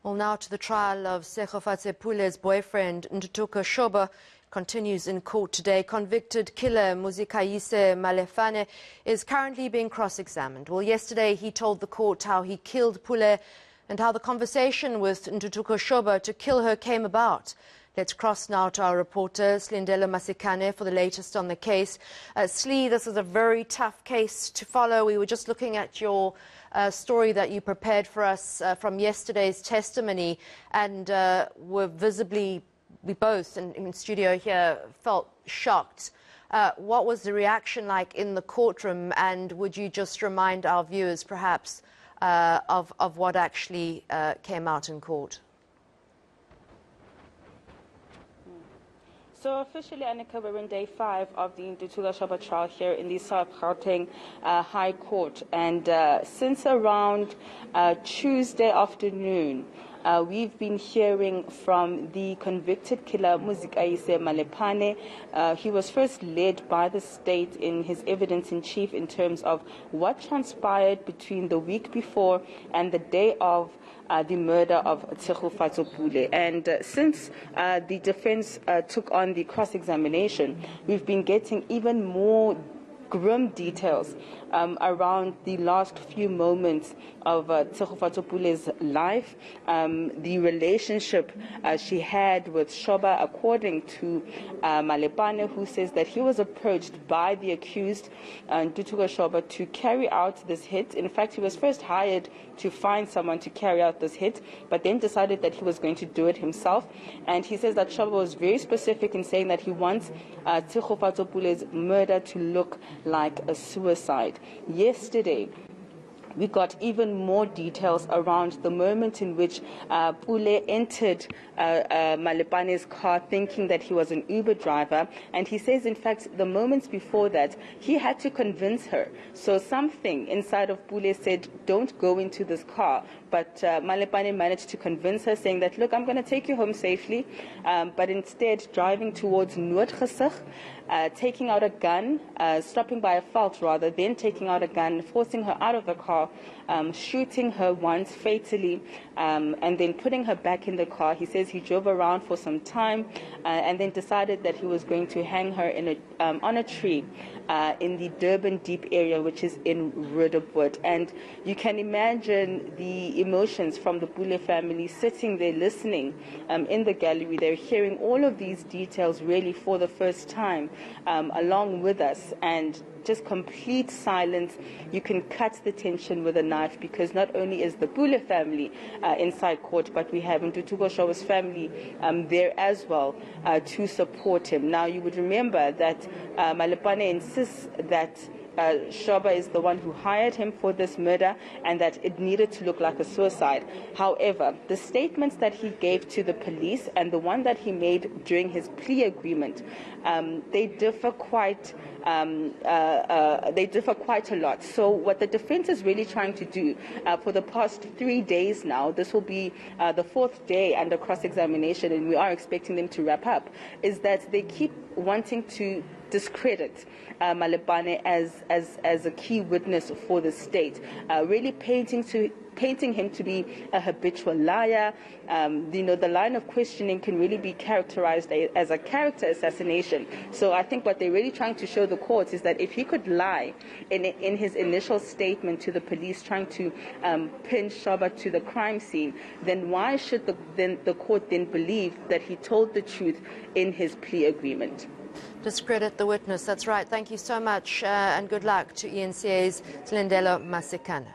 Well, now to the trial of Tshegofatso Pule's boyfriend, Ntuthuko Shoba, continues in court today. Convicted killer Muzikayise Malephane is currently being cross-examined. Well, yesterday he told the court how he killed Pule and how the conversation with Ntuthuko Shoba to kill her came about. Let's cross now to our reporter, Silindelo Masikane, for the latest on the case. Slee, this is a very tough case to follow. We were just looking at your story that you prepared for us from yesterday's testimony, and were visibly, we both in studio here, felt shocked. What was the reaction like in the courtroom, and would you just remind our viewers, perhaps, of what actually came out in court? So officially, Annika, we're in day 5 of the Ntuthuko Shoba trial here in the South Gauteng High Court. And since around Tuesday afternoon, we've been hearing from the convicted killer, Muzikayise Malephane. He was first led by the state in his evidence in chief in terms of what transpired between the week before and the day of the murder of Tshegofatso Pule. And since the defense took on the cross-examination, we've been getting even more grim details around the last few moments of Tshegofatso Pule's life, the relationship she had with Shoba, according to Malephane, who says that he was approached by the accused, Ntuthuko Shoba, to carry out this hit. In fact, he was first hired to find someone to carry out this hit, but then decided that he was going to do it himself. And he says that Shoba was very specific in saying that he wants Tshegofatso Pule's murder to look like a suicide. Yesterday, we got even more details around the moment in which Pule entered Malephane's car thinking that he was an Uber driver. And he says, in fact, the moments before that, he had to convince her. So something inside of Pule said, don't go into this car. But Malephane managed to convince her, saying that, look, I'm going to take you home safely. But instead, driving towards Noordgesig, taking out a gun, stopping by a veld rather, then taking out a gun, forcing her out of the car, shooting her once fatally, and then putting her back in the car. He says he drove around for some time and then decided that he was going to hang her in on a tree in the Durban Deep area, which is in Rudderwood. And you can imagine the emotions from the Pule family sitting there listening in the gallery. They're hearing all of these details really for the first time along with us, and just complete silence. You can cut the tension with a knife, because not only is the Pule family inside court, but we have Ntuthuko Shoba's family there as well to support him. Now, you would remember that Malephane insists that Shoba is the one who hired him for this murder and that it needed to look like a suicide. However, the statements that he gave to the police and the one that he made during his plea agreement, they differ quite a lot. So what the defense is really trying to do for the past 3 days now, this will be the 4th day under cross-examination, and we are expecting them to wrap up, is that they keep wanting to discredit Malephane as a key witness for the state, really painting him to be a habitual liar. The line of questioning can really be characterized as a character assassination. So I think what they're really trying to show the courts is that if he could lie in his initial statement to the police, trying to pin Shoba to the crime scene, then why should the court then believe that he told the truth in his plea agreement? Discredit the witness. That's right. Thank you so much, and good luck to ENCA's Silindelo Masikane.